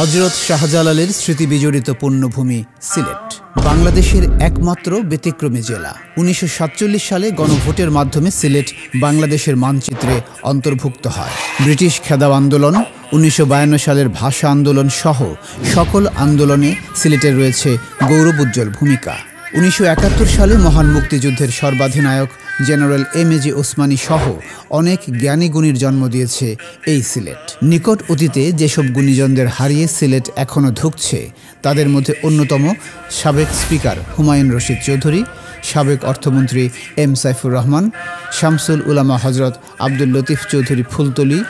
হযরত শাহজালালের স্মৃতিবিজড়িত পুণ্যভূমি সিলেট বাংলাদেশের একমাত্র ব্যতিক্রমী জেলা। 1947 সালে গণভোটের মাধ্যমে সিলেট বাংলাদেশের মানচিত্রে অন্তর্ভুক্ত হয়। ব্রিটিশ খেদাও আন্দোলন, 1952 সালের ভাষা আন্দোলন সহ সকল আন্দোলনে সিলেটের রয়েছে গৌরবোজ্জ্বল ভূমিকা। 1971 সালে মহান মুক্তিযুদ্ধের সর্বাধিনায়ক জেনারেল এম.এ.জি. ওসমানী সহ অনেক জ্ঞানী গুণীর জন্ম দিয়েছে এই সিলেট। নিকট অতীতে যেসব গুণীজনদের হারিয়ে সিলেট এখনও ধুঁকছে তাদের মধ্যে অন্যতম সাবেক স্পিকার হুমায়ুন রশিদ চৌধুরী, সাবেক অর্থমন্ত্রী এম সাইফুর রহমান, শামসুল উলামা হজরত আব্দুল লতিফ চৌধুরী ফুলতলি,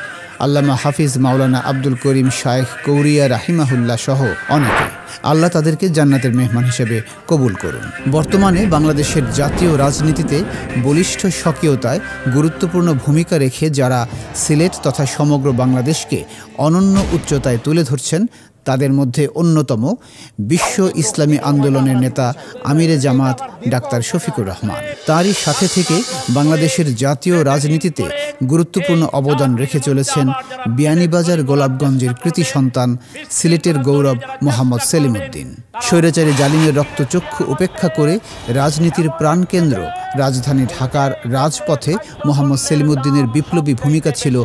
আল্লামা হাফিজ মাওলানা আব্দুল করিম শায়েখ কৌরিয়া রাহিমাহুল্লাহ সহ অনেকে। আল্লাহ তাদেরকে জান্নাতের মেহমান হিসেবে কবুল করুন। বর্তমানে বাংলাদেশের জাতীয় রাজনীতিতে বলিষ্ঠ স্বকীয়তায় গুরুত্বপূর্ণ ভূমিকা রেখে যারা সিলেট তথা সমগ্র বাংলাদেশকে অনন্য উচ্চতায় তুলে ধরছেন তাদের মধ্যে অন্যতম বিশ্ব ইসলামী আন্দোলনের নেতা আমিরে জামাত ডাক্তার শফিকুর রহমান। তারই সাথে থেকে বাংলাদেশের জাতীয় রাজনীতিতে গুরুত্বপূর্ণ অবদান রেখে চলেছেন বিয়ানীবাজার গোলাপগঞ্জের কৃতি সন্তান সিলেটের গৌরব মোহাম্মদ সেলিম উদ্দিন। স্বৈরাচারী জালিমের রক্তচক্ষু উপেক্ষা করে রাজনীতির প্রাণকেন্দ্র রাজধানী ঢাকার রাজপথে মোহাম্মদ সেলিম উদ্দিনের বিপ্লবী ভূমিকা ছিল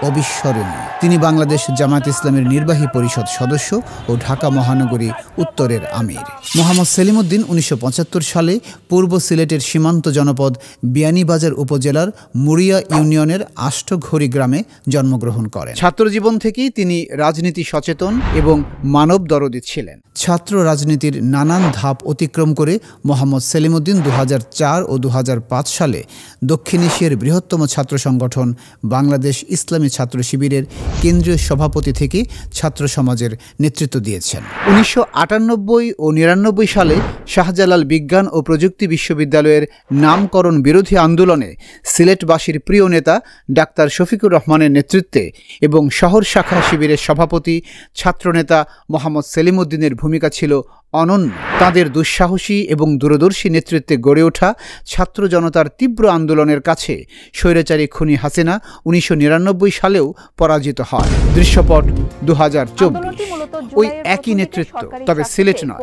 অবিস্মরণীয়। তিনি বাংলাদেশ জামায়াত ইসলামের নির্বাহী পরিষদ সদস্য ও ঢাকা মহানগরী উত্তরের আমির। মোহাম্মদ সেলিম উদ্দিন 1975 সালে পূর্ব সিলেটের সীমান্ত জনপদ বিয়ানীবাজার উপজেলার মুড়িয়া ইউনিয়নের আষ্টঘড়ি গ্রামে জন্মগ্রহণ করেন। ছাত্রজীবন থেকেই তিনি রাজনীতি সচেতন এবং মানব দরদী ছিলেন। ছাত্র রাজনীতির নানান ধাপ অতিক্রম করে মোহাম্মদ সেলিম উদ্দিন 2004 ও 2005 সালে দক্ষিণ এশিয়ার বৃহত্তম ছাত্র সংগঠন বাংলাদেশ ইসলামী ছাত্র শিবিরের কেন্দ্রীয় সভাপতি থেকে ছাত্র সমাজের নেতৃত্ব দিয়েছেন। 1998 ও 1999 সালে শাহজালাল বিজ্ঞান ও প্রযুক্তি বিশ্ববিদ্যালয়ের নামকরণ বিরোধী আন্দোলনে সিলেটবাসীর প্রিয় নেতা ডাক্তার শফিকুর রহমানের নেতৃত্বে এবং শহর শাখা শিবিরের সভাপতি ছাত্রনেতা মোহাম্মদ সেলিম উদ্দিনের ভূমিকা ছিল অনন্য। তাদের দুঃসাহসী এবং দূরদর্শী নেতৃত্বে গড়ে ওঠা ছাত্র জনতার তীব্র আন্দোলনের কাছে স্বৈরাচারী খুনি হাসিনা 1999 সালেও পরাজিত হয়। দৃশ্যপট 2024। ওই একই নেতৃত্ব, তবে সিলেট নয়,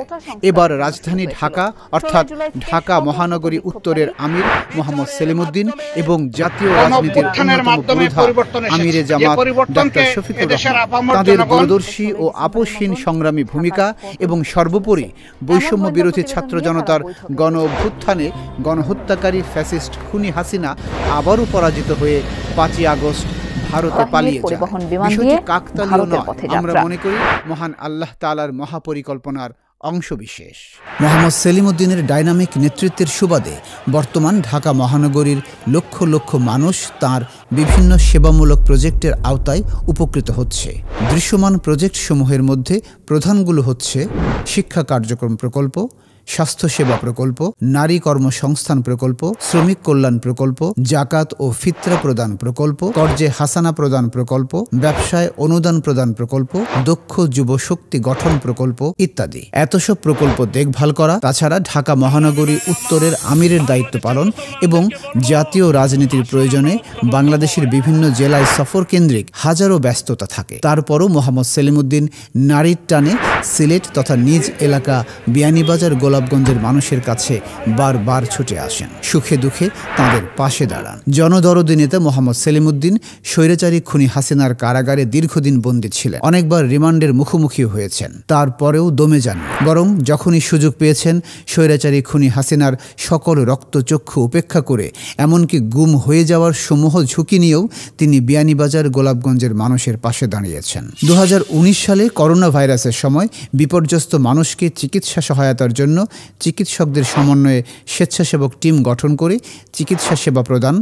এবার রাজধানী ঢাকা অর্থাৎ ঢাকা মহানগরী উত্তরের আমির মোহাম্মদ সেলিম উদ্দিন এবং জাতীয় রাজনীতির অন্যতম পুরোধা আমিরে জামাত ডাক্তার শফিকুর রহমান। তাদের দূরদর্শী ও আপোষহীন সংগ্রামী ভূমিকা এবং সর্বোপরি বৈষম্য বিরোধী ছাত্র জনতার গণ অভ্যুত্থানে গণহত্যাকারী ফ্যাসিস্ট খুনি হাসিনা আবারও পরাজিত হয়ে 5ই আগস্ট ভারতে পালিয়ে যায়। বিষয়টি কাকতালীয় নয়, আমরা মনে করি মহান আল্লাহ তাআলার মহাপরিকল্পনার অংশবিশেষ। মোহাম্মদ সেলিম উদ্দিনের ডাইনামিক নেতৃত্বের সুবাদে বর্তমান ঢাকা মহানগরীর লক্ষ লক্ষ মানুষ তার বিভিন্ন সেবামূলক প্রজেক্টের আওতায় উপকৃত হচ্ছে। দৃশ্যমান প্রজেক্টসমূহের মধ্যে প্রধানগুলো হচ্ছে শিক্ষা কার্যক্রম প্রকল্প, স্বাস্থ্যসেবা প্রকল্প, নারী কর্মসংস্থান প্রকল্প, শ্রমিক কল্যাণ প্রকল্প, জাকাত ও ফিতরা প্রদান প্রকল্প, কর্জে হাসানা প্রদান প্রকল্প, ব্যবসায় অনুদান প্রদান প্রকল্প, দক্ষ যুব শক্তি গঠন প্রকল্প ইত্যাদি। এত সব প্রকল্প দেখভাল করা, তাছাড়া ঢাকা মহানগরী উত্তরের আমিরের দায়িত্ব পালন এবং জাতীয় রাজনীতির প্রয়োজনে বাংলাদেশের বিভিন্ন জেলায় সফর কেন্দ্রিক হাজারো ব্যস্ততা থাকে। তারপরও মোহাম্মদ সেলিম উদ্দিন নারীর টানে সিলেট তথা নিজ এলাকা বিয়ানীবাজার গোলাপগঞ্জের মানুষের কাছে বারবার ছুটে আসেন, সুখে দুঃখে তাদের পাশে দাঁড়ান। জনদরদী নেতা মোহাম্মদ সেলিম উদ্দিন স্বৈরাচারী খুনি হাসিনার কারাগারে দীর্ঘদিন বন্দী ছিলেন, অনেকবার রিমান্ডের মুখোমুখি হয়েছেন, তারপরেও দমে যাননি। বরং যখনই সুযোগ পেয়েছেন স্বৈরাচারী খুনি হাসিনার সকল রক্তচক্ষু উপেক্ষা করে এমনকি গুম হয়ে যাওয়ার সমূহ ঝুঁকি নিয়েও তিনি বিয়ানীবাজার গোলাপগঞ্জের মানুষের পাশে দাঁড়িয়েছেন। 2019 সালে করোনা ভাইরাসের সময় বিপর্যস্ত মানুষকে চিকিৎসা সহায়তার জন্য চিকিৎসকদের সমন্বয়ে স্বেচ্ছাসেবক টিম গঠন করে চিকিৎসা সেবা প্রদান,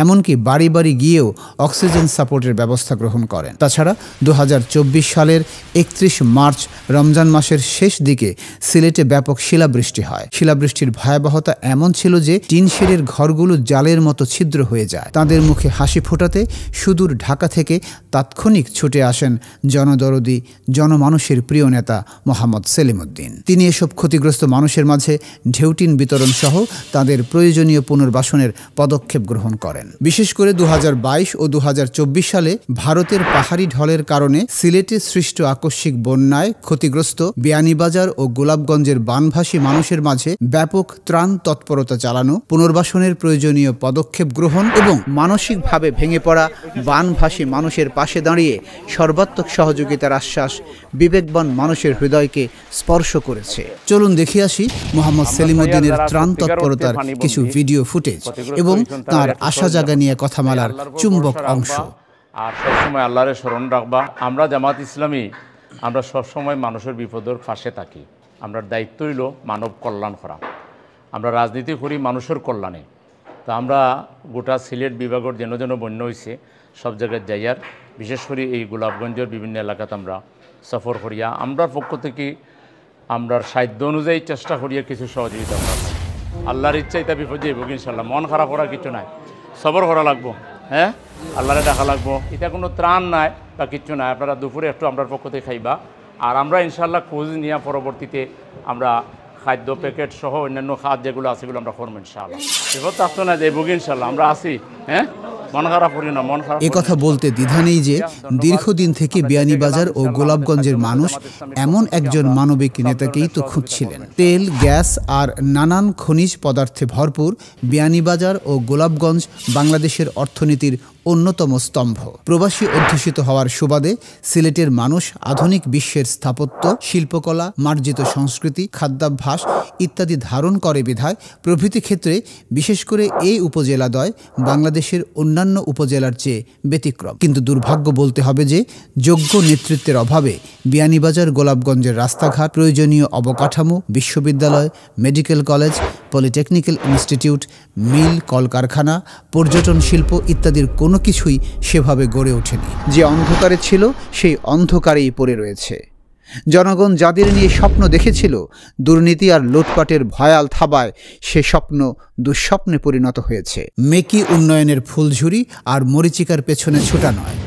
এমনকি বাড়ি বাড়ি গিয়েও অক্সিজেন সাপোর্টের ব্যবস্থা গ্রহণ করেন। তাছাড়া 2024 সালের 31 মার্চ রমজান মাসের শেষ দিকে সিলেটে ব্যাপক শিলাবৃষ্টি হয়। শিলাবৃষ্টির ভয়াবহতা এমন ছিল যে টিন শেডের ঘরগুলো জালের মতো ছিদ্র হয়ে যায়। তাদের মুখে হাসি ফোটাতে সুদূর ঢাকা থেকে তাৎক্ষণিক ছুটে আসেন জনদরদী জনমানুষের প্রিয় নেতা মোহাম্মদ সেলিম উদ্দিন। তিনি এসব ক্ষতিগ্রস্ত মানুষ মানুষের মাঝে ঢেউটিন বিতরণ সহ তাদের প্রয়োজনীয় পুনর্বাসনের পদক্ষেপ গ্রহণ করেন। বিশেষ করে 2022 ও 2024 সালে ভারতের পাহাড়ি ঢলের কারণে সিলেটে সৃষ্ট আকস্মিক বন্যায় ক্ষতিগ্রস্ত বিয়ানীবাজার ও গোলাপগঞ্জের বানভাসী মানুষের মাঝে ব্যাপক ত্রাণ তৎপরতা চালানো, পুনর্বাসনের প্রয়োজনীয় পদক্ষেপ গ্রহণ এবং মানসিকভাবে ভেঙে পড়া বানভাসী মানুষের পাশে দাঁড়িয়ে সর্বাত্মক সহযোগিতার আশ্বাস বিবেকবান মানুষের হৃদয়কে স্পর্শ করেছে। চলুন দেখে আসি মোহাম্মদ সেলিমউদ্দিনের ত্রাণ তৎপরতার কিছু ভিডিও ফুটেজ এবং তার আশা জাগা নিয়ে কথামালার চুম্বক অংশ। আর সবসময় আল্লাহরে স্মরণ রাখবা। আমরা জামাত ইসলামী আমরা সবসময় মানুষের বিপদের পাশে থাকি। আমরা দায়িত্ব হইল মানব কল্যাণ করা। আমরা রাজনীতি করি মানুষের কল্যাণে। তা আমরা গোটা সিলেট বিভাগের যেন যেন বন্য হয়েছে সব জায়গায় যাইয়ার, বিশেষ করে এই গোলাপগঞ্জের বিভিন্ন এলাকাতে আমরা সফর করিয়া আমরা পক্ষ থেকে আমরা সাধ্য অনুযায়ী চেষ্টা করিয়া কিছু সহযোগিতা করা। আল্লাহর ইচ্ছা এটা বিপদ যাইব ইনশাল্লাহ। মন খারাপ করার কিছু নাই, সবর করা লাগবো। হ্যাঁ, আল্লাহরে ডাকা লাগবো। এটা কোনো ত্রাণ নাই বা কিছু নাই। আপনারা দুপুরে একটু আমরা পক্ষ থেকে খাইবা, আর আমরা ইনশাল্লাহ খোঁজ নিয়ে পরবর্তীতে আমরা খাদ্য প্যাকেট সহ অন্যান্য খাদ্য যেগুলো আছে সেগুলো আমরা করবো ইনশাআল্লাহ। বিপদ থাকতো না যাইব ইনশাল্লাহ, আমরা আছি। হ্যাঁ, মন খারাপ করি না, মন খারাপ। এ কথা বলতে দ্বিধা নেই যে দীর্ঘদিন থেকে বিয়ানীবাজার ও গোলাপগঞ্জের মানুষ এমন একজন মানবিক নেতাকেই তো খুঁজছিলেন। তেল, গ্যাস আর নানান খনিজ পদার্থে ভরপুর বিয়ানীবাজার ও গোলাপগঞ্জ বাংলাদেশের অর্থনীতির অন্যতম স্তম্ভ। প্রবাসী অধ্যুষিত হওয়ার সুবাদে সিলেটের মানুষ আধুনিক বিশ্বের স্থাপত্য, শিল্পকলা, মার্জিত সংস্কৃতি, খাদ্যাভ্যাস ইত্যাদি ধারণ করে বিধায় প্রভৃতি ক্ষেত্রে বিশেষ করে এই উপজেলাদ্বয় বাংলাদেশের অন্যান্য উপজেলার চেয়ে ব্যতিক্রম। কিন্তু দুর্ভাগ্য বলতে হবে যে যোগ্য নেতৃত্বের অভাবে বিয়ানীবাজার গোলাপগঞ্জের রাস্তাঘাট, প্রয়োজনীয় অবকাঠামো, বিশ্ববিদ্যালয়, মেডিকেল কলেজ, পলিটেকনিক্যাল ইনস্টিটিউট, মিল, কলকারখানা, পর্যটন শিল্প ইত্যাদির কোনো কিছুই সেভাবে গড়ে ওঠেনি। যে অন্ধকারে ছিল সেই অন্ধকারেই পড়ে রয়েছে। জনগণ যাদের নিয়ে স্বপ্ন দেখেছিল, দুর্নীতি আর লুটপাটের ভয়াল থাবায় সে স্বপ্ন দুঃস্বপ্নে পরিণত হয়েছে। মেকি উন্নয়নের ফুলঝুরি আর মরিচিকার পেছনে ছোটা নয়,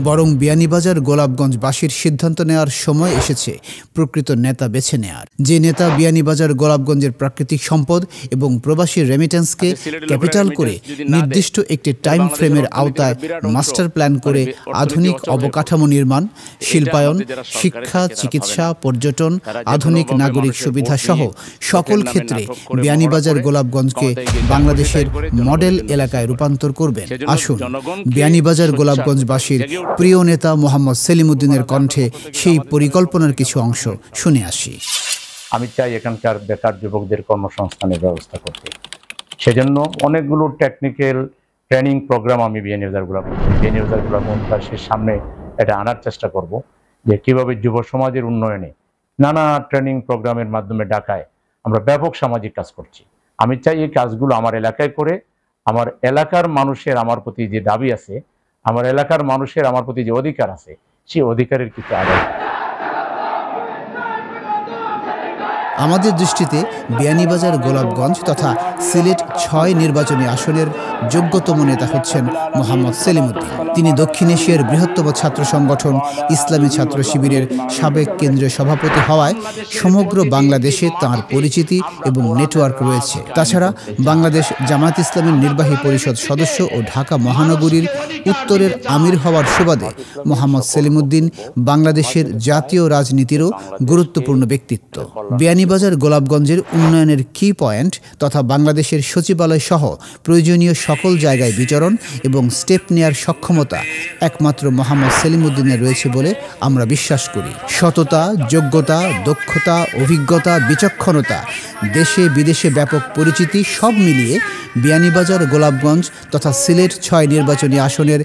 বরং বিয়ানীবাজার গোলাপগঞ্জবাসীর সিদ্ধান্ত নেওয়ার সময় এসেছে প্রকৃত নেতা বেছে নেয়ার। যে নেতা বিয়ানীবাজার গোলাপগঞ্জের প্রাকৃতিক সম্পদ এবং প্রবাসী রেমিটেন্সকে ক্যাপিটাল করে নির্দিষ্ট একটি টাইম ফ্রেমের আওতায় মাস্টার প্ল্যান করে আধুনিক অবকাঠামো নির্মাণ, শিল্পায়ন, শিক্ষা, চিকিৎসা, পর্যটন, আধুনিক নাগরিক সুবিধা সহ সকল ক্ষেত্রে বিয়ানীবাজার গোলাপগঞ্জকে বাংলাদেশের মডেল এলাকায় রূপান্তর করবেন। আসুন বিয়ানীবাজার গোলাপগঞ্জবাসীর প্রিয় নেতা মোহাম্মদ সেলিমউদ্দিনের কণ্ঠে সেই পরিকল্পনার কিছু অংশ শুনে আসি। আমি চাই এখানকার বেকার যুবকদের কর্মসংস্থানের ব্যবস্থা করতে। সেজন্য অনেকগুলো টেকনিক্যাল ট্রেনিং প্রোগ্রাম আমি বিয়ানীবাজার গোলাপগঞ্জের সামনে এটা আনার চেষ্টা করব, যে কিভাবে যুব সমাজের উন্নয়নে নানা ট্রেনিং প্রোগ্রামের মাধ্যমে ঢাকায় আমরা ব্যাপক সামাজিক কাজ করছি। আমি চাই এই কাজগুলো আমার এলাকায় করে আমার এলাকার মানুষের আমার প্রতি যে দাবি আছে, আমার এলাকার মানুষের আমার প্রতি যে অধিকার আছে, সেই অধিকারের কিছু আদায়। আমাদের দৃষ্টিতে বিয়ানীবাজার গোলাপগঞ্জ তথা সিলেট ৬ নির্বাচনী আসনের যোগ্যতম নেতা হচ্ছেন মোহাম্মদ সেলিমউদ্দিন। তিনি দক্ষিণ এশিয়ার বৃহত্তম ছাত্র সংগঠন ইসলামী ছাত্র শিবিরের সাবেক কেন্দ্রীয় সভাপতি হওয়ায় সমগ্র বাংলাদেশে তাঁর পরিচিতি এবং নেটওয়ার্ক রয়েছে। তাছাড়া বাংলাদেশ জামায়াত ইসলামের নির্বাহী পরিষদ সদস্য ও ঢাকা মহানগরীর উত্তরের আমির হওয়ার সুবাদে মোহাম্মদ সেলিমউদ্দিন বাংলাদেশের জাতীয় রাজনীতিরও গুরুত্বপূর্ণ ব্যক্তিত্ব। বিয়ানীবাজার গোলাপগঞ্জের উন্নয়নের কি পয়েন্ট তথা বাংলাদেশের সচিবালয় সহ প্রয়োজনীয় সকল জায়গায় বিচরণ এবং স্টেপ নেয়ার সক্ষমতা একমাত্র মোহাম্মদ সেলিমউদ্দিনের রয়েছে বলে আমরা বিশ্বাস করি। সততা, যোগ্যতা, দক্ষতা, অভিজ্ঞতা, বিচক্ষণতা, দেশে বিদেশে ব্যাপক পরিচিতি সব মিলিয়ে বিয়ানীবাজার গোলাপগঞ্জ তথা সিলেট ৬ নির্বাচনী আসনের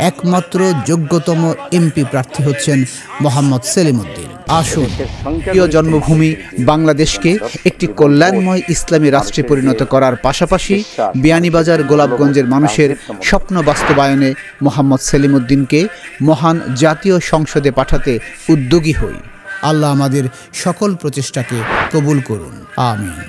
একমাত্র যোগ্যতম এমপি প্রার্থী হচ্ছেন মোহাম্মদ সেলিমউদ্দিন। আসুন প্রিয় জন্মভূমি বাংলাদেশকে একটি কল্যাণময় ইসলামী রাষ্ট্রে পরিণত করার পাশাপাশি বিয়ানীবাজার গোলাপগঞ্জের মানুষের স্বপ্ন বাস্তবায়নে মোহাম্মদ সেলিমউদ্দিনকে মহান জাতীয় সংসদে পাঠাতে উদ্যোগী হই। আল্লাহ আমাদের সকল প্রচেষ্টাকে কবুল করুন। আমিন।